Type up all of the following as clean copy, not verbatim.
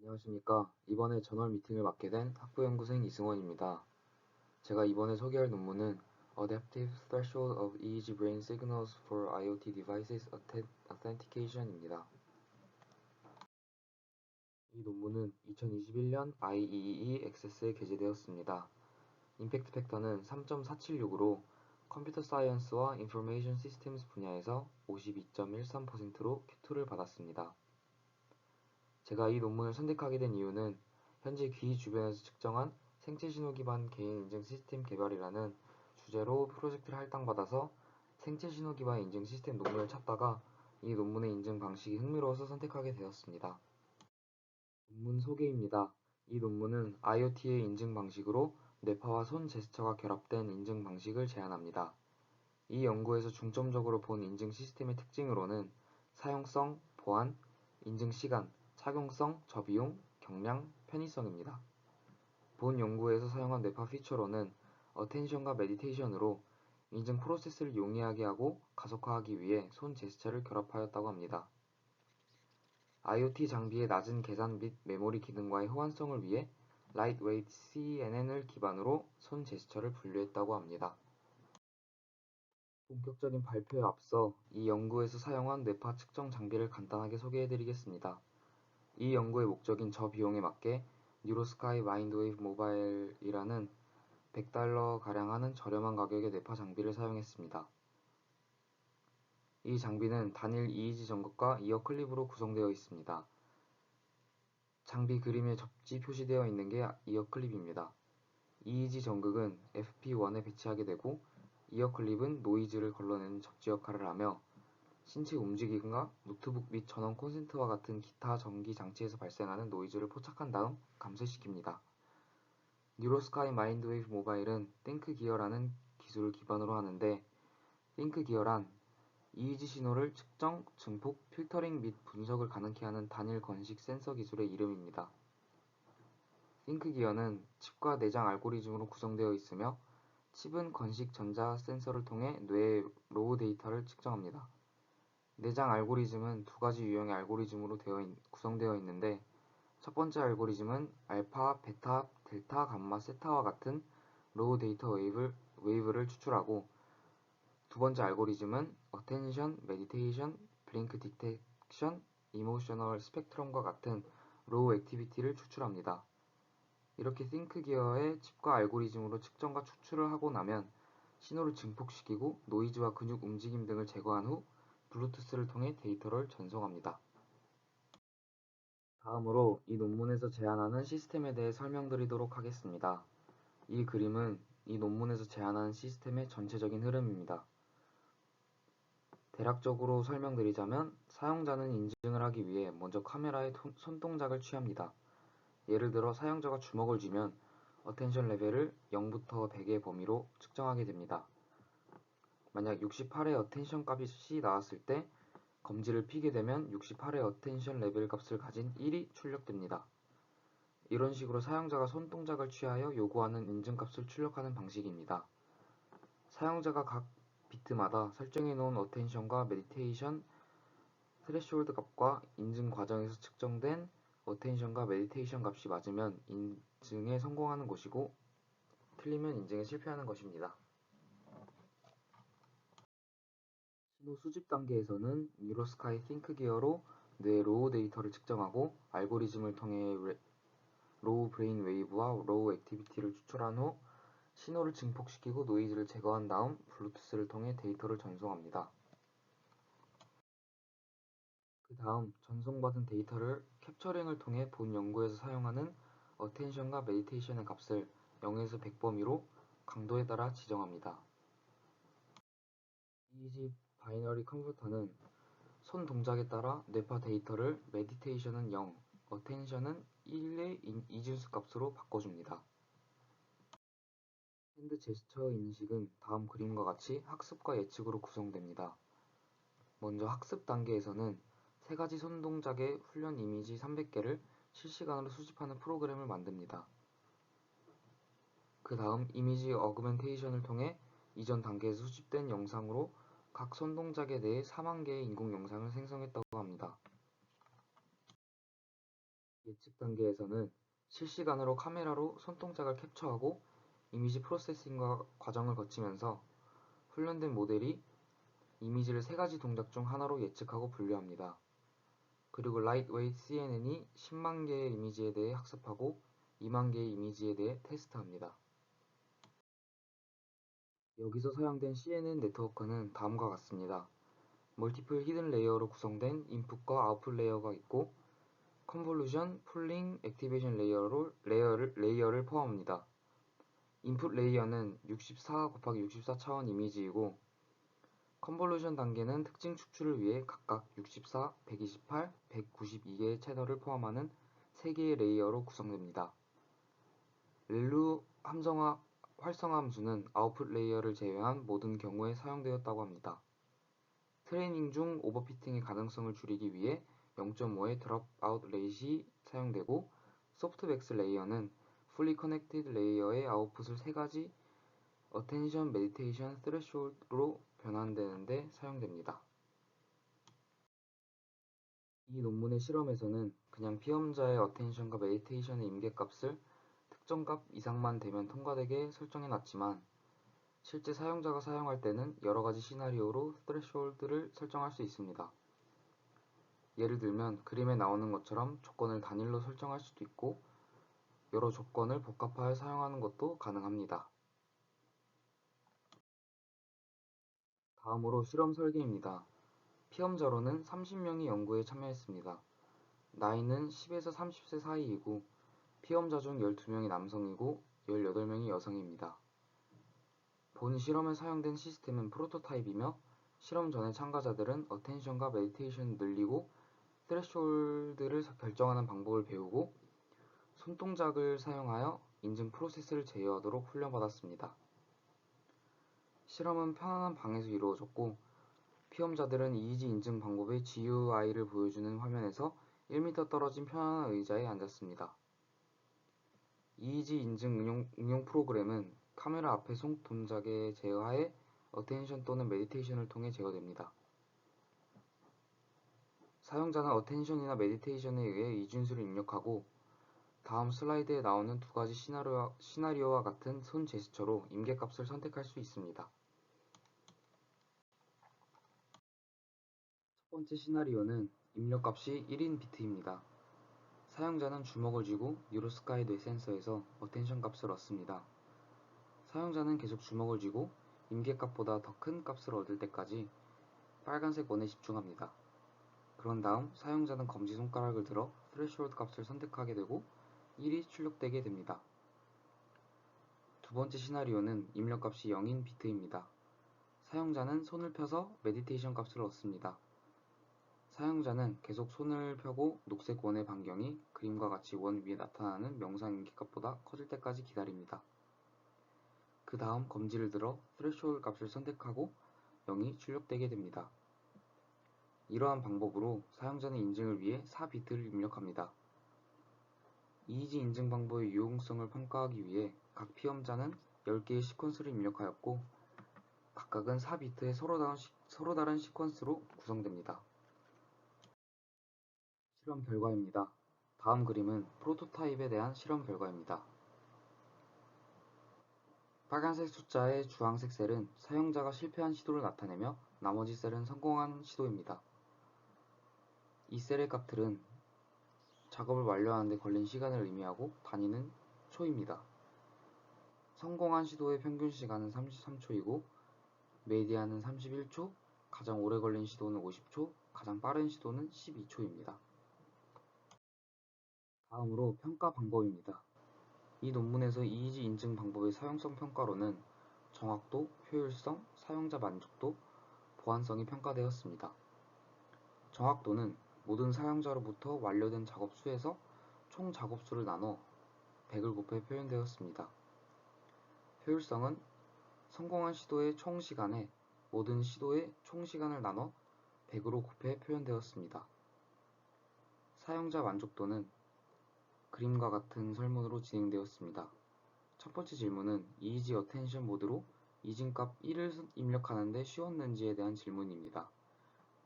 안녕하십니까. 이번에 전월 미팅을 맡게 된 학부연구생 이승원입니다. 제가 이번에 소개할 논문은 Adaptive Threshold of EEG Brain Signals for IoT Devices Authentication입니다. 이 논문은 2021년 IEEE Access에 게재되었습니다. 임팩트 팩터는 3.476으로 컴퓨터 사이언스와 인포메이션 시스템스 분야에서 52.13%로 Q2를 받았습니다. 제가 이 논문을 선택하게 된 이유는 현재 귀 주변에서 측정한 생체 신호 기반 개인 인증 시스템 개발이라는 주제로 프로젝트를 할당받아서 생체 신호 기반 인증 시스템 논문을 찾다가 이 논문의 인증 방식이 흥미로워서 선택하게 되었습니다. 논문 소개입니다. 이 논문은 IoT의 인증 방식으로 뇌파와 손 제스처가 결합된 인증 방식을 제안합니다. 이 연구에서 중점적으로 본 인증 시스템의 특징으로는 사용성, 보안, 인증 시간, 착용성, 저비용, 경량, 편의성입니다. 본 연구에서 사용한 뇌파 피처로는 어텐션과 메디테이션으로 인증 프로세스를 용이하게 하고 가속화하기 위해 손 제스처를 결합하였다고 합니다. IoT 장비의 낮은 계산 및 메모리 기능과의 호환성을 위해 Lightweight CNN을 기반으로 손 제스처를 분류했다고 합니다. 본격적인 발표에 앞서 이 연구에서 사용한 뇌파 측정 장비를 간단하게 소개해드리겠습니다. 이 연구의 목적인 저비용에 맞게 뉴로스카이 마인드웨이브 모바일이라는 $100가량 하는 저렴한 가격의 뇌파 장비를 사용했습니다. 이 장비는 단일 EEG 전극과 이어 클립으로 구성되어 있습니다. 장비 그림에 접지 표시되어 있는 게 이어 클립입니다. EEG 전극은 FP1에 배치하게 되고 이어 클립은 노이즈를 걸러내는 접지 역할을 하며 신체 움직임과 노트북 및 전원 콘센트와 같은 기타 전기 장치에서 발생하는 노이즈를 포착한 다음 감쇄시킵니다. 뉴로스카이 마인드웨이브 모바일은 띵크기어라는 기술을 기반으로 하는데 띵크기어란 EEG 신호를 측정, 증폭, 필터링 및 분석을 가능케 하는 단일 건식 센서 기술의 이름입니다. 띵크기어는 칩과 내장 알고리즘으로 구성되어 있으며 칩은 건식 전자 센서를 통해 뇌의 로우 데이터를 측정합니다. 내장 알고리즘은 두 가지 유형의 알고리즘으로 구성되어 있는데 첫 번째 알고리즘은 알파, 베타, 델타, 감마, 세타와 같은 로우 데이터 웨이브를 추출하고 두 번째 알고리즘은 어텐션, 메디테이션, 블링크 디텍션, 이모셔널 스펙트럼과 같은 로우 액티비티를 추출합니다. 이렇게 띵크기어의 칩과 알고리즘으로 측정과 추출을 하고 나면 신호를 증폭시키고 노이즈와 근육 움직임 등을 제거한 후 블루투스를 통해 데이터를 전송합니다. 다음으로 이 논문에서 제안하는 시스템에 대해 설명드리도록 하겠습니다. 이 그림은 이 논문에서 제안하는 시스템의 전체적인 흐름입니다. 대략적으로 설명드리자면 사용자는 인증을 하기 위해 먼저 카메라의 손동작을 취합니다. 예를 들어 사용자가 주먹을 쥐면 어텐션 레벨을 0부터 100의 범위로 측정하게 됩니다. 만약 68의 어텐션 값이 나왔을 때 검지를 피게 되면 68의 어텐션 레벨 값을 가진 1이 출력됩니다. 이런 식으로 사용자가 손동작을 취하여 요구하는 인증값을 출력하는 방식입니다. 사용자가 각 비트마다 설정해 놓은 어텐션과 메디테이션 스레시홀드 값과 인증 과정에서 측정된 어텐션과 메디테이션 값이 맞으면 인증에 성공하는 것이고 틀리면 인증에 실패하는 것입니다. 신호 수집 단계에서는 뉴로스카이 띵크기어로 뇌 로우 데이터를 측정하고 알고리즘을 통해 로우 브레인 웨이브와 로우 액티비티를 추출한 후 신호를 증폭시키고 노이즈를 제거한 다음 블루투스를 통해 데이터를 전송합니다. 그 다음 전송받은 데이터를 캡처링을 통해 본 연구에서 사용하는 어텐션과 메디테이션의 값을 0에서 100 범위로 강도에 따라 지정합니다. EEG 바이너리 컨버터는 손 동작에 따라 뇌파 데이터를 메디테이션은 0, 어텐션은 1의 이진수 값으로 바꿔줍니다. 핸드 제스처 인식은 다음 그림과 같이 학습과 예측으로 구성됩니다. 먼저 학습 단계에서는 세 가지 손 동작의 훈련 이미지 300개를 실시간으로 수집하는 프로그램을 만듭니다. 그 다음 이미지 어그멘테이션을 통해 이전 단계에서 수집된 영상으로 각 손 동작에 대해 4만 개의 인공 영상을 생성했다고 합니다. 예측 단계에서는 실시간으로 카메라로 손동작을 캡처하고 이미지 프로세싱과 과정을 거치면서 훈련된 모델이 이미지를 세 가지 동작 중 하나로 예측하고 분류합니다. 그리고 Lightweight CNN이 10만 개의 이미지에 대해 학습하고 2만 개의 이미지에 대해 테스트합니다. 여기서 사용된 CNN 네트워크는 다음과 같습니다. 멀티플 히든 레이어로 구성된 인풋과 아웃풋 레이어가 있고 컨볼루션, 풀링, 액티베이션 레이어를 포함합니다. 인풋 레이어는 64 곱하기 64 차원 이미지이고 컨볼루션 단계는 특징 축출을 위해 각각 64, 128, 192개의 채널을 포함하는 3개의 레이어로 구성됩니다. 렐루 활성화 함수는 아웃풋 레이어를 제외한 모든 경우에 사용되었다고 합니다. 트레이닝 중 오버피팅의 가능성을 줄이기 위해 0.5의 드롭아웃 레이시 사용되고 소프트맥스 레이어는 풀리 커넥티드 레이어의 아웃풋을 3가지 어텐션, 메디테이션, 스레시홀드로 변환되는 데 사용됩니다. 이 논문의 실험에서는 그냥 피험자의 어텐션과 메디테이션의 임계값을 특정 값 이상만 되면 통과되게 설정해 놨지만 실제 사용자가 사용할 때는 여러가지 시나리오로 스레시홀드를 설정할 수 있습니다. 예를 들면 그림에 나오는 것처럼 조건을 단일로 설정할 수도 있고 여러 조건을 복합하여 사용하는 것도 가능합니다. 다음으로 실험 설계입니다. 피험자로는 30명이 연구에 참여했습니다. 나이는 10에서 30세 사이이고 피험자 중 12명이 남성이고 18명이 여성입니다. 본 실험에 사용된 시스템은 프로토타입이며 실험 전에 참가자들은 어텐션과 메디테이션을 늘리고 스레시홀드를 결정하는 방법을 배우고 손동작을 사용하여 인증 프로세스를 제어하도록 훈련받았습니다. 실험은 편안한 방에서 이루어졌고 피험자들은 이의지 인증 방법의 GUI를 보여주는 화면에서 1m 떨어진 편안한 의자에 앉았습니다. 이의지 인증 응용 프로그램은 카메라 앞의 손동작의 제어하에 어텐션 또는 메디테이션을 통해 제어됩니다. 사용자는 어텐션이나 메디테이션에 의해 이중수를 입력하고 다음 슬라이드에 나오는 두 가지 시나리오와 같은 손 제스처로 임계값을 선택할 수 있습니다. 첫 번째 시나리오는 입력값이 1인 비트입니다. 사용자는 주먹을 쥐고 뉴로스카이 뇌 센서에서 어텐션 값을 얻습니다. 사용자는 계속 주먹을 쥐고 임계값보다 더 큰 값을 얻을 때까지 빨간색 원에 집중합니다. 그런 다음 사용자는 검지손가락을 들어 스레시홀드 값을 선택하게 되고 1이 출력되게 됩니다. 두 번째 시나리오는 입력값이 0인 비트입니다. 사용자는 손을 펴서 메디테이션 값을 얻습니다. 사용자는 계속 손을 펴고 녹색 원의 반경이 그림과 같이 원 위에 나타나는 명상 임계값보다 커질 때까지 기다립니다. 그 다음 검지를 들어 스레시홀드 값을 선택하고 0이 출력되게 됩니다. 이러한 방법으로 사용자는 인증을 위해 4비트를 입력합니다. 이의지 인증 방법의 유용성을 평가하기 위해 각 피험자는 10개의 시퀀스를 입력하였고 각각은 4비트의 서로 다른 시퀀스로 구성됩니다. 실험 결과입니다. 다음 그림은 프로토타입에 대한 실험 결과입니다. 빨간색 숫자의 주황색 셀은 사용자가 실패한 시도를 나타내며 나머지 셀은 성공한 시도입니다. 이 셀의 값들은 작업을 완료하는 데 걸린 시간을 의미하고 단위는 초입니다. 성공한 시도의 평균 시간은 33초이고 메디안은 31초, 가장 오래 걸린 시도는 50초, 가장 빠른 시도는 12초입니다. 다음으로 평가 방법입니다. 이 논문에서 이의지 인증 방법의 사용성 평가로는 정확도, 효율성, 사용자 만족도, 보안성이 평가되었습니다. 정확도는 모든 사용자로부터 완료된 작업 수에서 총 작업 수를 나눠 100을 곱해 표현되었습니다. 효율성은 성공한 시도의 총 시간에 모든 시도의 총 시간을 나눠 100으로 곱해 표현되었습니다. 사용자 만족도는 그림과 같은 설문으로 진행되었습니다. 첫 번째 질문은 이의지 어텐션 모드로 이진값 1을 입력하는데 쉬웠는지에 대한 질문입니다.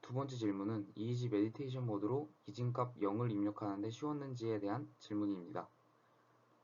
두 번째 질문은 EEG 메디테이션 모드로 이진값 0을 입력하는 데 쉬웠는지에 대한 질문입니다.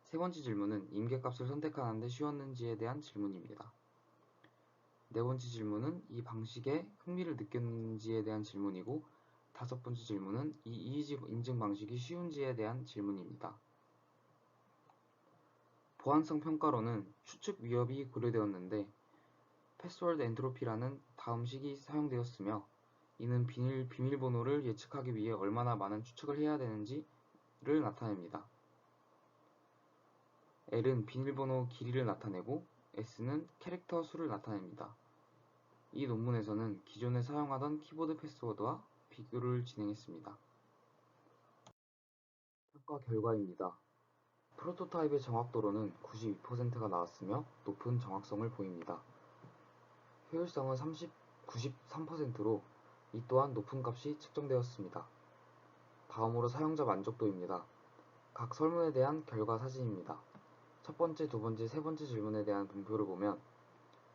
세 번째 질문은 임계값을 선택하는 데 쉬웠는지에 대한 질문입니다. 네 번째 질문은 이 방식에 흥미를 느꼈는지에 대한 질문이고, 다섯 번째 질문은 이 EEG 인증 방식이 쉬운지에 대한 질문입니다. 보안성 평가로는 추측 위협이 고려되었는데 패스워드 엔트로피라는 다음식이 사용되었으며, 이는 비밀번호를 예측하기 위해 얼마나 많은 추측을 해야 되는지를 나타냅니다. L은 비밀번호 길이를 나타내고 S는 캐릭터 수를 나타냅니다. 이 논문에서는 기존에 사용하던 키보드 패스워드와 비교를 진행했습니다. 평가 결과입니다. 프로토타입의 정확도로는 92%가 나왔으며 높은 정확성을 보입니다. 효율성은 93%로 이 또한 높은 값이 측정되었습니다. 다음으로 사용자 만족도입니다. 각 설문에 대한 결과 사진입니다. 첫 번째, 두 번째, 세 번째 질문에 대한 분표를 보면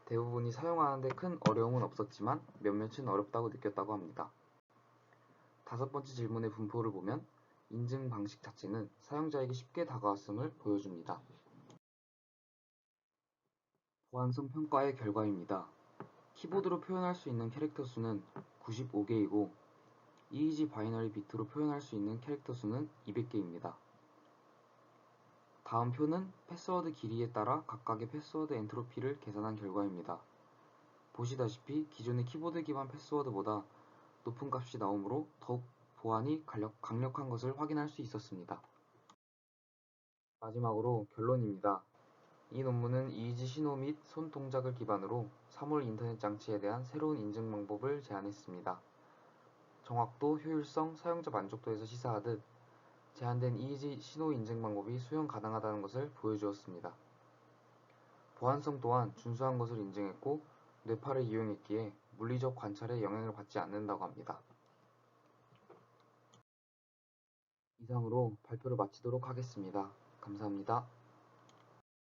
대부분이 사용하는데 큰 어려움은 없었지만 몇몇은 어렵다고 느꼈다고 합니다. 다섯 번째 질문의 분포를 보면 인증 방식 자체는 사용자에게 쉽게 다가왔음을 보여줍니다. 보안성 평가의 결과입니다. 키보드로 표현할 수 있는 캐릭터 수는 95개이고 EEG 바이너리 비트로 표현할 수 있는 캐릭터 수는 200개입니다. 다음 표는 패스워드 길이에 따라 각각의 패스워드 엔트로피를 계산한 결과입니다. 보시다시피 기존의 키보드 기반 패스워드보다 높은 값이 나오므로 더욱 보안이 강력한 것을 확인할 수 있었습니다. 마지막으로 결론입니다. 이 논문은 EEG 신호 및 손 동작을 기반으로 사물 인터넷 장치에 대한 새로운 인증 방법을 제안했습니다. 정확도, 효율성, 사용자 만족도에서 시사하듯 제한된 EEG 신호 인증 방법이 수용 가능하다는 것을 보여주었습니다. 보안성 또한 준수한 것을 인증했고 뇌파를 이용했기에 물리적 관찰에 영향을 받지 않는다고 합니다. 이상으로 발표를 마치도록 하겠습니다. 감사합니다.